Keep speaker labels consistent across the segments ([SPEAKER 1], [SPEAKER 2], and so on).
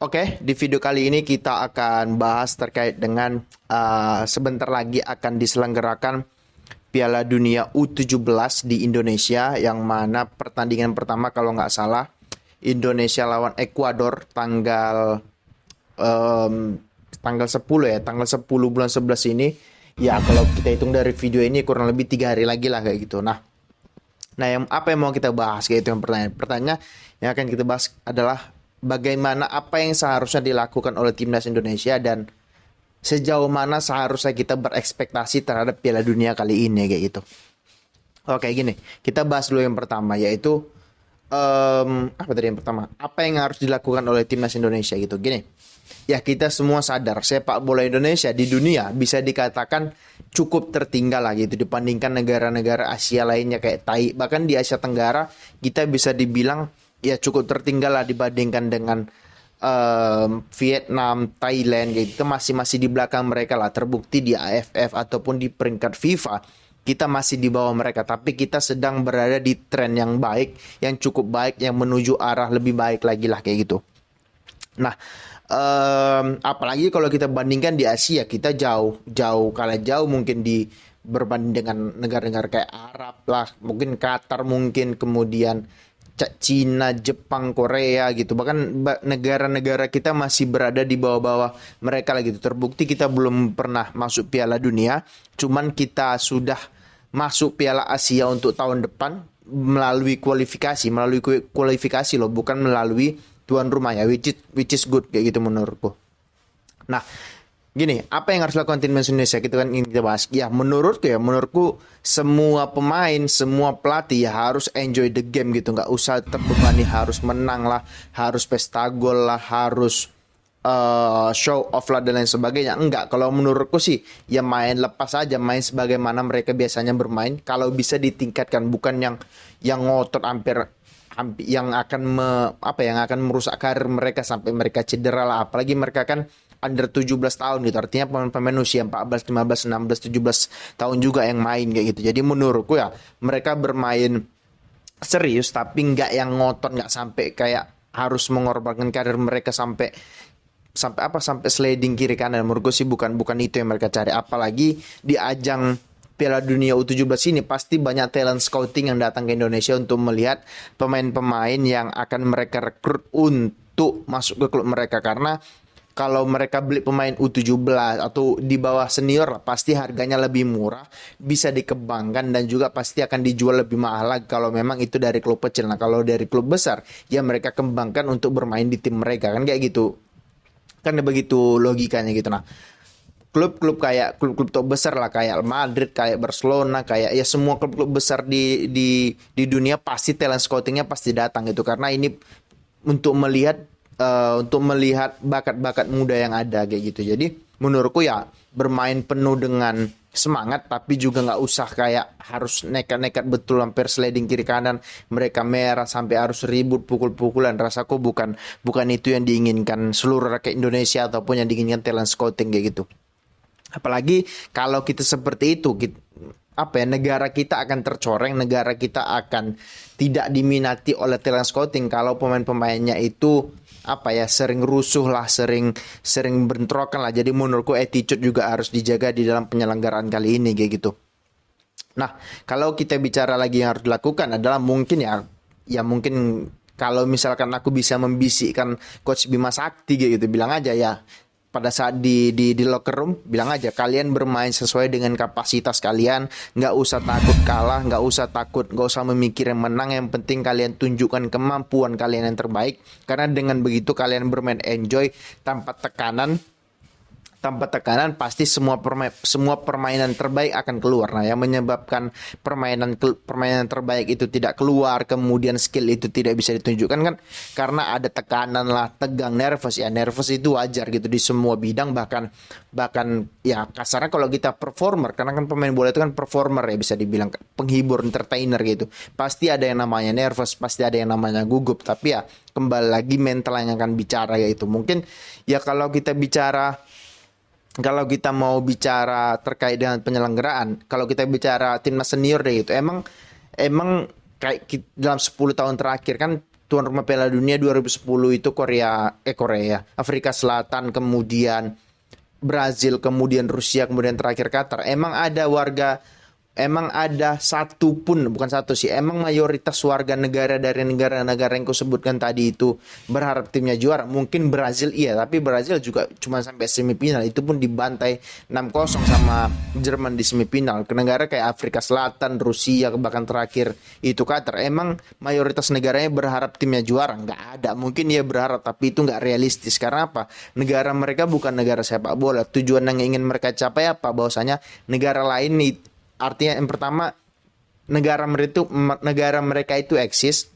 [SPEAKER 1] Oke, di video kali ini kita akan bahas terkait dengan sebentar lagi akan diselenggarakan Piala Dunia U17 di Indonesia, yang mana pertandingan pertama kalau nggak salah Indonesia lawan Ekuador em, tanggal 10 ya, tanggal 10 bulan 11 ini. Ya, kalau kita hitung dari video ini kurang lebih 3 hari lagi lah kayak gitu. Nah, apa yang mau kita bahas kayak itu yang pertanyaan yang akan kita bahas adalah bagaimana apa yang seharusnya dilakukan oleh timnas Indonesia dan sejauh mana seharusnya kita berekspektasi terhadap Piala Dunia kali ini kayak gitu. Oke, gini, kita bahas dulu yang pertama yaitu apa tadi yang pertama? Apa yang harus dilakukan oleh timnas Indonesia gitu. Gini, ya kita semua sadar sepak bola Indonesia di dunia bisa dikatakan cukup tertinggal lah gitu dibandingkan negara-negara Asia lainnya kayak bahkan di Asia Tenggara kita bisa dibilang ya cukup tertinggal lah dibandingkan dengan Vietnam, Thailand gitu. Kita masih di belakang mereka lah, terbukti di AFF ataupun di peringkat FIFA kita masih di bawah mereka, tapi kita sedang berada di tren yang baik, yang cukup baik, yang menuju arah lebih baik lagi lah kayak gitu. Nah, apalagi kalau kita bandingkan di Asia, kita kalah jauh mungkin berbanding dengan negara-negara kayak Arab lah, mungkin Qatar, mungkin kemudian Cina, Jepang, Korea gitu. Bahkan negara-negara kita masih berada di bawah-bawah mereka lah gitu. Terbukti kita belum pernah masuk Piala Dunia, cuman kita sudah masuk Piala Asia untuk tahun depan melalui kualifikasi loh, bukan melalui tuan rumah ya, which is good kayak gitu menurutku. Nah, gini, apa yang harus dilakukan timnas Indonesia? Kita kan ingin kita bahas. Menurutku semua pemain, semua pelatih ya harus enjoy the game gitu, nggak usah terbebani harus menang lah, harus pesta gol lah, harus show off lah dan lain sebagainya. Enggak, kalau menurutku sih ya main lepas aja, main sebagaimana mereka biasanya bermain. Kalau bisa ditingkatkan, bukan yang ngotot hampir yang akan yang akan merusak karir mereka sampai mereka cedera lah. Apalagi mereka kan under 17 tahun gitu. Artinya pemain-pemain usia 14, 15, 16, 17 tahun juga yang main kayak gitu. Jadi menurutku ya mereka bermain serius tapi nggak yang ngotot, nggak sampai kayak harus mengorbankan karir mereka sampai sliding kiri kanan. Menurutku sih bukan itu yang mereka cari. Apalagi di ajang Piala Dunia U17 ini pasti banyak talent scouting yang datang ke Indonesia untuk melihat pemain-pemain yang akan mereka rekrut untuk masuk ke klub mereka. Karena kalau mereka beli pemain U17 atau di bawah senior lah, pasti harganya lebih murah, bisa dikembangkan dan juga pasti akan dijual lebih mahal lagi kalau memang itu dari klub kecil. Nah, kalau dari klub besar ya mereka kembangkan untuk bermain di tim mereka, kan kayak gitu. Kan begitu logikanya gitu. Nah, klub-klub top besar lah kayak Madrid, kayak Barcelona, kayak ya semua klub-klub besar di dunia pasti talent scoutingnya pasti datang gitu, karena ini untuk melihat bakat-bakat muda yang ada kayak gitu. Jadi menurutku ya bermain penuh dengan semangat, tapi juga nggak usah kayak harus nekat-nekat betul hampir sliding kiri kanan, mereka merah sampai harus ribut pukul-pukulan. Rasaku bukan itu yang diinginkan seluruh rakyat Indonesia ataupun yang diinginkan talent scouting kayak gitu. Apalagi kalau kita seperti itu, negara kita akan tercoreng, negara kita akan tidak diminati oleh talent scouting kalau pemain-pemainnya itu sering rusuh lah, sering bentrokan lah. Jadi menurutku attitude juga harus dijaga di dalam penyelenggaraan kali ini kayak gitu. Nah, kalau kita bicara lagi yang harus dilakukan adalah mungkin mungkin kalau misalkan aku bisa membisikkan Coach Bima Sakti gitu, bilang aja ya pada saat di locker room, bilang aja kalian bermain sesuai dengan kapasitas kalian, nggak usah takut kalah, nggak usah memikir yang menang, yang penting kalian tunjukkan kemampuan kalian yang terbaik, karena dengan begitu kalian bermain enjoy tanpa tekanan pasti semua permainan terbaik akan keluar. Nah, yang menyebabkan permainan terbaik itu tidak keluar, kemudian skill itu tidak bisa ditunjukkan kan karena ada tekanan lah, tegang, nervous. Ya nervous itu wajar gitu di semua bidang, bahkan ya kasarnya kalau kita performer, karena kan pemain bola itu kan performer ya, bisa dibilang penghibur, entertainer gitu. Pasti ada yang namanya nervous, pasti ada yang namanya gugup, tapi ya kembali lagi mental yang akan bicara yaitu. Mungkin ya kalau kita mau bicara terkait dengan penyelenggaraan, kalau kita bicara timnas senior deh itu emang kayak dalam 10 tahun terakhir kan tuan rumah Piala Dunia 2010 itu Afrika Selatan, kemudian Brazil, kemudian Rusia, kemudian terakhir Qatar. Emang ada satu pun, bukan satu sih, emang mayoritas warga negara dari negara-negara yang kau sebutkan tadi itu berharap timnya juara. Mungkin Brazil iya, tapi Brazil juga cuma sampai semifinal, itu pun dibantai 6-0 sama Jerman di semifinal. Ke negara kayak Afrika Selatan, Rusia, bahkan terakhir itu Qatar, emang mayoritas negaranya berharap timnya juara? Nggak ada. Mungkin ya berharap, tapi itu nggak realistis. Karena apa? Negara mereka bukan negara sepak bola. Tujuan yang ingin mereka capai apa? Bahwasanya negara lain nih, artinya yang pertama negara mereka itu eksis.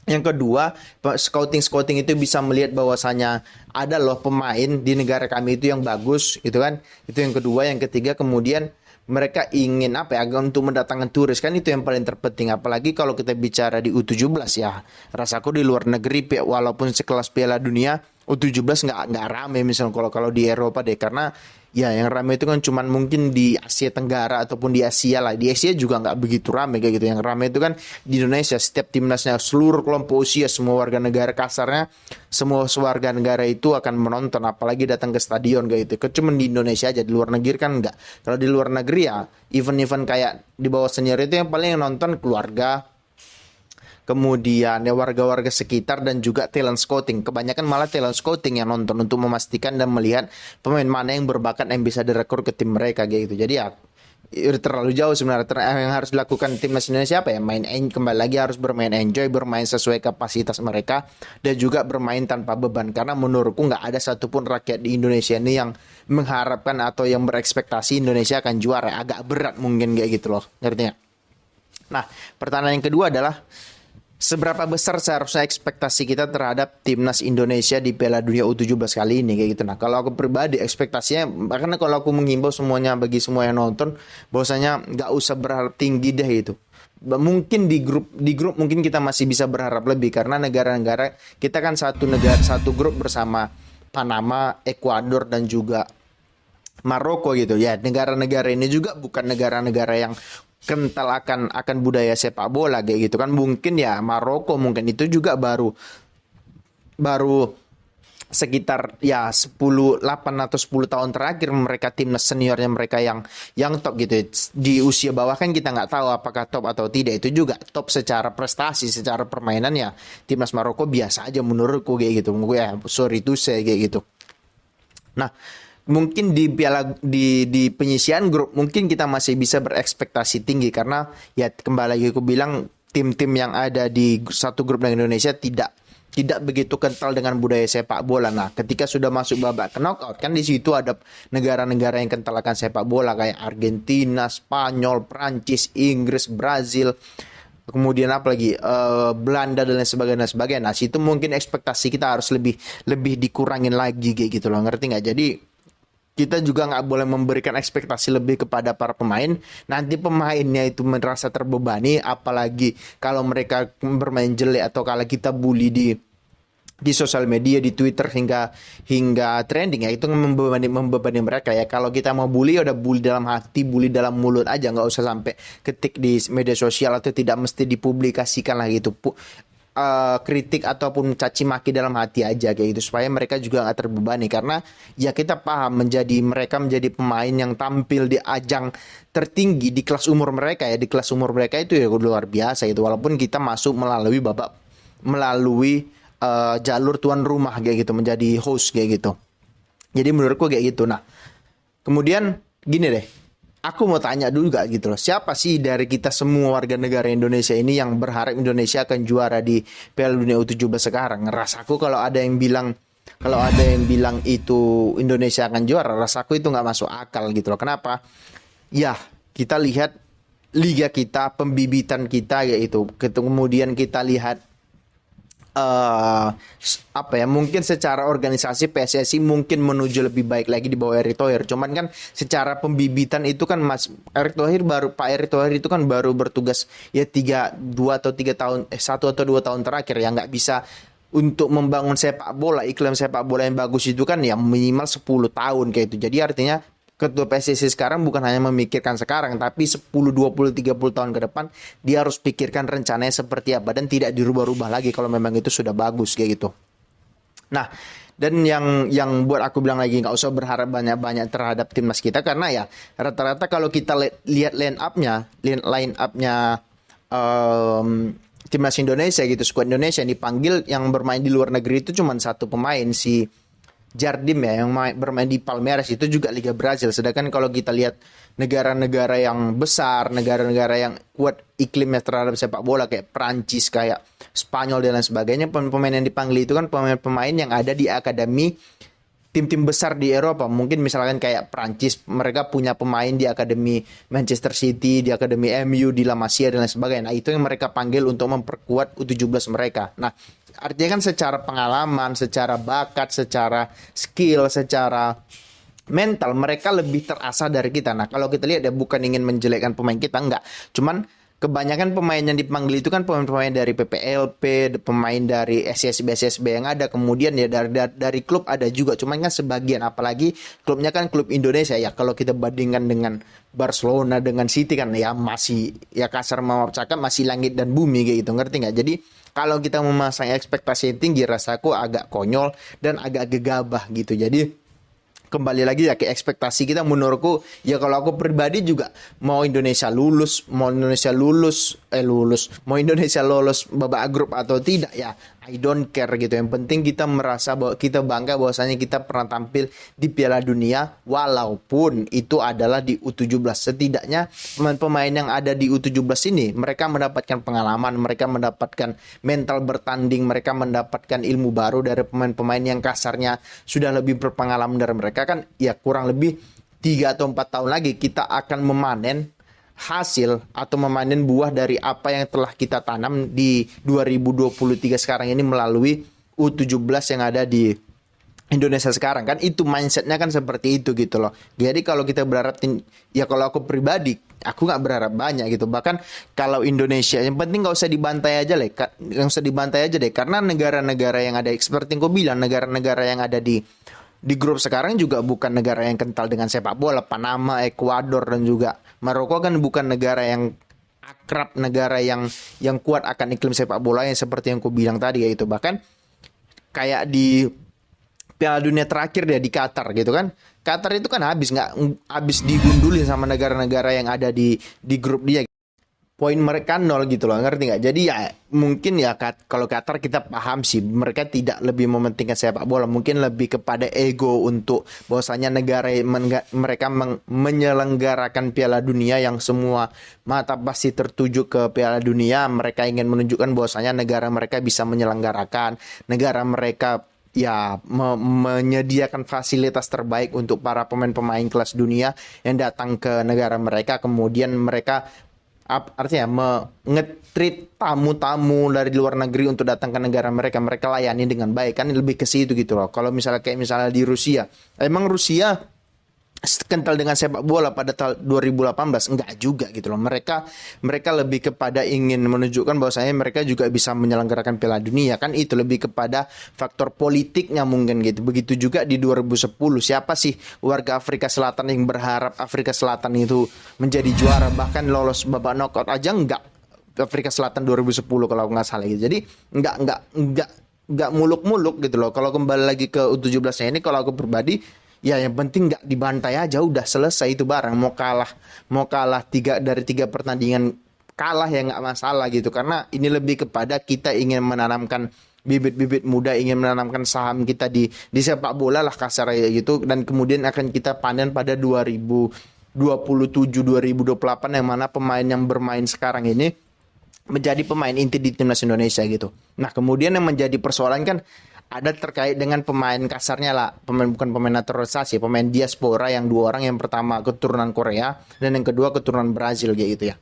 [SPEAKER 1] Yang kedua, scouting itu bisa melihat bahwasanya ada loh pemain di negara kami itu yang bagus gitu kan. Itu yang kedua. Yang ketiga, kemudian mereka ingin apa ya, untuk mendatangkan turis, kan itu yang paling terpenting. Apalagi kalau kita bicara di U17 ya, rasaku di luar negeri walaupun sekelas Piala Dunia U17 nggak rame misalnya kalau di Eropa deh, karena ya yang rame itu kan cuman mungkin di Asia Tenggara ataupun di Asia lah. Di Asia juga nggak begitu rame kayak gitu. Yang rame itu kan di Indonesia, setiap timnasnya, seluruh kelompok usia, semua warga negara, kasarnya semua warga negara itu akan menonton, apalagi datang ke stadion kayak gitu. Cuman di Indonesia aja, di luar negeri kan nggak. Kalau di luar negeri ya event-event kayak di bawah senior itu yang paling nonton keluarga, kemudian ya warga-warga sekitar, dan juga talent scouting. Kebanyakan malah talent scouting yang nonton untuk memastikan dan melihat pemain mana yang berbakat yang bisa direkrut ke tim mereka gitu. Jadi ya terlalu jauh sebenarnya. Yang harus dilakukan timnas Indonesia apa ya? Kembali lagi harus bermain enjoy, bermain sesuai kapasitas mereka, dan juga bermain tanpa beban. Karena menurutku nggak ada satupun rakyat di Indonesia ini yang mengharapkan atau yang berekspektasi Indonesia akan juara. Agak berat mungkin kayak gitu loh, ngertinya. Nah, pertanyaan yang kedua adalah, seberapa besar seharusnya ekspektasi kita terhadap timnas Indonesia di Piala Dunia U17 kali ini kayak gitu. Nah, kalau aku pribadi ekspektasinya, karena kalau aku menghimbau semuanya, bagi semua yang nonton, bahwasanya nggak usah berharap tinggi deh itu. Mungkin di grup mungkin kita masih bisa berharap lebih, karena negara-negara kita kan satu grup bersama Panama, Ekuador, dan juga Maroko gitu ya. Negara-negara ini juga bukan negara-negara yang kental akan budaya sepak bola kayak gitu kan. Mungkin ya Maroko mungkin itu juga baru sekitar ya 8 atau 10 tahun terakhir mereka timnas seniornya mereka yang top gitu. Di usia bawah kan kita nggak tahu apakah top atau tidak. Itu juga top secara prestasi, secara permainan ya timnas Maroko biasa aja menurutku kayak gitu. Gue ya sorry to say kayak gitu. Nah, mungkin di penyisian grup mungkin kita masih bisa berekspektasi tinggi, karena ya kembali lagi aku bilang, tim-tim yang ada di satu grup dengan Indonesia tidak begitu kental dengan budaya sepak bola. Nah, ketika sudah masuk babak knockout kan di situ ada negara-negara yang kental akan sepak bola kayak Argentina, Spanyol, Prancis, Inggris, Brazil, kemudian apa lagi, Belanda dan lain sebagainya. Nah, situ mungkin ekspektasi kita harus lebih dikurangin lagi kayak gitu loh, ngerti nggak? Jadi kita juga nggak boleh memberikan ekspektasi lebih kepada para pemain. Nanti pemainnya itu merasa terbebani, apalagi kalau mereka bermain jelek atau kalau kita bully di sosial media, di Twitter hingga trending ya, itu membebani mereka ya. Kalau kita mau bully, udah bully dalam hati, bully dalam mulut aja, nggak usah sampai ketik di media sosial atau tidak mesti dipublikasikan lah gitu. Kritik ataupun caci maki dalam hati aja kayak gitu, supaya mereka juga nggak terbebani. Karena ya kita paham, mereka menjadi pemain yang tampil di ajang tertinggi di kelas umur mereka ya, di kelas umur mereka itu ya luar biasa itu, walaupun kita masuk melalui jalur tuan rumah kayak gitu, menjadi host kayak gitu. Jadi menurutku kayak gitu. Nah, kemudian gini deh, aku mau tanya dulu gak gitu loh, siapa sih dari kita semua warga negara Indonesia ini yang berharap Indonesia akan juara di Piala Dunia U17 sekarang? Rasaku kalau ada yang bilang itu Indonesia akan juara, rasaku itu nggak masuk akal gitu loh. Kenapa? Ya, kita lihat liga kita, pembibitan kita yaitu, kemudian kita lihat mungkin secara organisasi PSSI mungkin menuju lebih baik lagi di bawah Erick Thohir. Cuman kan secara pembibitan itu kan Pak Erick Thohir itu kan baru bertugas ya 1 atau 2 tahun terakhir ya. Nggak bisa untuk membangun sepak bola, iklim sepak bola yang bagus itu kan ya minimal 10 tahun kayak itu. Jadi artinya ketua PSSI sekarang bukan hanya memikirkan sekarang, tapi 10, 20, 30 tahun ke depan dia harus pikirkan rencananya seperti apa dan tidak dirubah-rubah lagi kalau memang itu sudah bagus kayak gitu. Nah, dan yang buat aku bilang lagi nggak usah berharap banyak-banyak terhadap timnas kita, karena ya rata-rata kalau kita lihat line upnya timnas Indonesia gitu, skuad Indonesia yang dipanggil yang bermain di luar negeri itu cuma satu pemain, si Jardim ya, yang bermain di Palmeiras, itu juga Liga Brazil. Sedangkan kalau kita lihat negara-negara yang besar, negara-negara yang kuat iklimnya terhadap sepak bola kayak Prancis, kayak Spanyol dan lain sebagainya, pemain yang dipanggil itu kan pemain-pemain yang ada di akademi tim-tim besar di Eropa. Mungkin misalkan kayak Prancis, mereka punya pemain di akademi Manchester City, di akademi MU, di La Masia dan lain sebagainya. Nah, itu yang mereka panggil untuk memperkuat U17 mereka. Nah, artinya kan secara pengalaman, secara bakat, secara skill, secara mental mereka lebih terasa dari kita. Nah, kalau kita lihat ya, bukan ingin menjelekkan pemain kita, enggak. Cuman kebanyakan pemain yang dipanggil itu kan pemain-pemain dari PPLP, pemain dari SSB yang ada, kemudian ya dari klub ada juga, cuman kan sebagian, apalagi klubnya kan klub Indonesia ya, kalau kita bandingkan dengan Barcelona, dengan City kan ya masih, ya kasar mau cakap masih langit dan bumi kayak gitu, ngerti nggak? Jadi kalau kita memasang ekspektasi yang tinggi, rasaku agak konyol dan agak gegabah gitu. Jadi kembali lagi ya ke ekspektasi kita, menurutku ya kalau aku pribadi juga mau Indonesia lolos babak grup atau tidak ya I don't care gitu. Yang penting kita merasa bahwa kita bangga bahwasanya kita pernah tampil di Piala Dunia walaupun itu adalah di U17. Setidaknya pemain-pemain yang ada di U17 ini mereka mendapatkan pengalaman, mereka mendapatkan mental bertanding, mereka mendapatkan ilmu baru dari pemain-pemain yang kasarnya sudah lebih berpengalaman dari mereka. Kan ya kurang lebih 3 atau 4 tahun lagi kita akan memanen hasil atau memanen buah dari apa yang telah kita tanam di 2023 sekarang ini melalui U17 yang ada di Indonesia sekarang. Kan itu mindsetnya kan seperti itu gitu loh. Jadi kalau kita berharap, ya kalau aku pribadi aku nggak berharap banyak gitu. Bahkan kalau Indonesia yang penting nggak usah dibantai aja deh, karena negara-negara yang ada seperti yang gue bilang, negara-negara yang ada di grup sekarang juga bukan negara yang kental dengan sepak bola. Panama, Ekuador, dan juga Maroko kan bukan negara yang akrab, negara yang kuat akan iklim sepak bola yang seperti yang ku bilang tadi, yaitu bahkan kayak di Piala Dunia terakhir dia di Qatar gitu kan. Qatar itu kan habis digundulin sama negara-negara yang ada di grup dia. Poin mereka 0 gitu loh, ngerti nggak? Jadi ya mungkin ya kalau Qatar kita paham sih, mereka tidak lebih mementingkan sepak bola, mungkin lebih kepada ego untuk bahwasanya mereka menyelenggarakan Piala Dunia yang semua mata pasti tertuju ke Piala Dunia. Mereka ingin menunjukkan bahwasanya negara mereka bisa menyelenggarakan, negara mereka ya menyediakan fasilitas terbaik untuk para pemain-pemain kelas dunia yang datang ke negara mereka. Kemudian mereka artinya nge-treat tamu-tamu dari luar negeri untuk datang ke negara mereka layani dengan baik. Kan lebih ke situ gitu loh. Kalau misalnya di Rusia, emang Rusia kental dengan sepak bola pada tahun 2018? Enggak juga gitu loh. Mereka lebih kepada ingin menunjukkan bahwasanya mereka juga bisa menyelenggarakan Piala Dunia. Kan itu lebih kepada faktor politiknya mungkin gitu. Begitu juga di 2010, siapa sih warga Afrika Selatan yang berharap Afrika Selatan itu menjadi juara, bahkan lolos babak knockout aja enggak. Afrika Selatan 2010 kalau nggak salah gitu. Jadi enggak muluk-muluk gitu loh. Kalau kembali lagi ke U17-nya ini, kalau aku pribadi ya yang penting nggak dibantai aja, udah selesai itu barang. Mau kalah 3 dari 3 pertandingan kalah ya nggak masalah gitu. Karena ini lebih kepada kita ingin menanamkan bibit-bibit muda, ingin menanamkan saham kita di sepak bola lah kasar gitu. Dan kemudian akan kita panen pada 2027-2028 yang mana pemain yang bermain sekarang ini menjadi pemain inti di timnas Indonesia gitu. Nah kemudian yang menjadi persoalan kan ada terkait dengan pemain kasarnya lah, bukan pemain naturalisasi, pemain diaspora yang 2 orang, yang pertama keturunan Korea dan yang kedua keturunan Brazil gitu ya.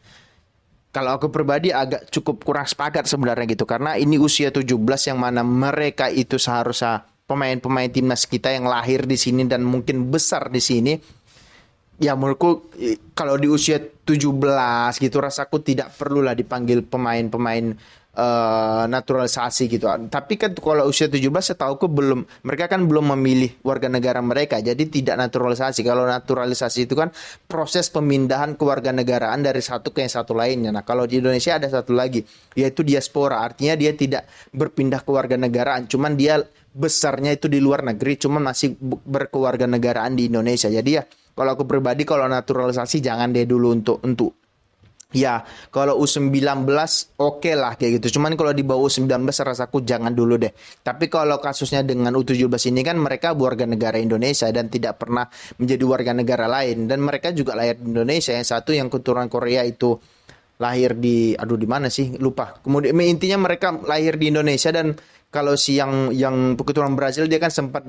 [SPEAKER 1] Kalau aku pribadi agak cukup kurang sepakat sebenarnya gitu, karena ini usia 17 yang mana mereka itu seharusnya pemain-pemain timnas kita yang lahir di sini dan mungkin besar di sini. Ya menurutku kalau di usia 17 gitu rasaku tidak perlulah dipanggil pemain-pemain naturalisasi gitu. Tapi kan kalau usia 17 setahuku belum, mereka kan belum memilih warga negara mereka, jadi tidak naturalisasi. Kalau naturalisasi itu kan proses pemindahan kewarganegaraan dari satu ke yang satu lainnya. Nah, kalau di Indonesia ada satu lagi, yaitu diaspora. Artinya dia tidak berpindah kewarganegaraan, cuman dia besarnya itu di luar negeri, cuman masih berkewarganegaraan di Indonesia. Jadi ya, kalau aku pribadi, kalau naturalisasi jangan deh dulu untuk ya, kalau U19 oke lah kayak gitu. Cuman kalau di bawah U19 rasaku jangan dulu deh. Tapi kalau kasusnya dengan U17 ini kan mereka warga negara Indonesia dan tidak pernah menjadi warga negara lain. Dan mereka juga lahir di Indonesia. Yang satu yang keturunan Korea itu lahir di, aduh di mana sih? Lupa. Kemudian intinya mereka lahir di Indonesia, dan kalau si yang keturunan Brazil dia kan sempat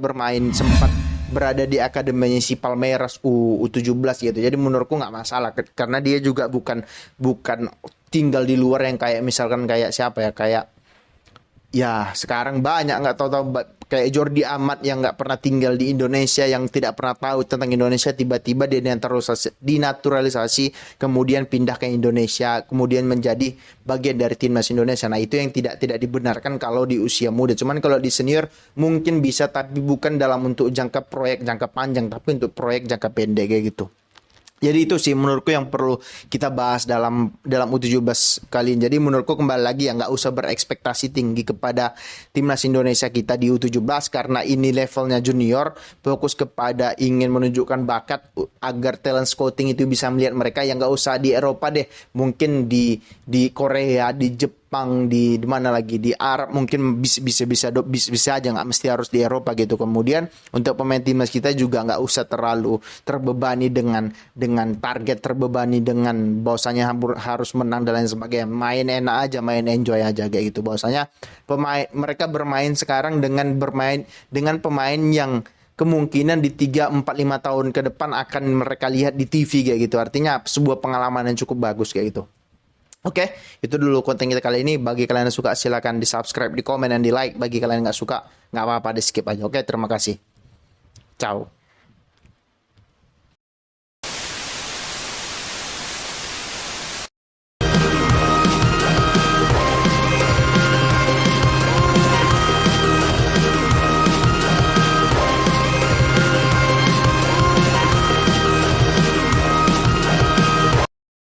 [SPEAKER 1] berada di akademinya si Palmeiras U17 gitu. Jadi menurutku nggak masalah karena dia juga bukan bukan tinggal di luar yang kayak misalkan kayak siapa ya, kayak ya sekarang banyak nggak tahu-tahu kayak Jordi Amat yang nggak pernah tinggal di Indonesia, yang tidak pernah tahu tentang Indonesia, tiba-tiba dia dinaturalisasi, kemudian pindah ke Indonesia, kemudian menjadi bagian dari timnas Indonesia. Nah, itu yang tidak dibenarkan kalau di usia muda. Cuman kalau di senior mungkin bisa, tapi bukan dalam untuk proyek jangka panjang, tapi untuk proyek jangka pendek kayak gitu. Jadi itu sih menurutku yang perlu kita bahas dalam U17 kali ini. Jadi menurutku kembali lagi ya, nggak usah berekspektasi tinggi kepada timnas Indonesia kita di U17 karena ini levelnya junior. Fokus kepada ingin menunjukkan bakat agar talent scouting itu bisa melihat mereka, yang nggak usah di Eropa deh. Mungkin di Korea, di Jepang, di mana lagi, di Arab mungkin bisa aja, nggak mesti harus di Eropa gitu. Kemudian untuk pemain timnas kita juga nggak usah terlalu terbebani dengan target, terbebani dengan bahwasanya harus menang dan lain sebagainya. Main enak aja, main enjoy aja kayak gitu. Bahwasanya mereka bermain sekarang dengan pemain yang kemungkinan di 3, 4, 5 tahun ke depan akan mereka lihat di TV kayak gitu. Artinya sebuah pengalaman yang cukup bagus kayak gitu. Oke, itu dulu konten kita kali ini. Bagi kalian yang suka silahkan di subscribe, di komen, dan di like. Bagi kalian yang nggak suka, nggak apa-apa, di skip aja. Oke, terima kasih. Ciao.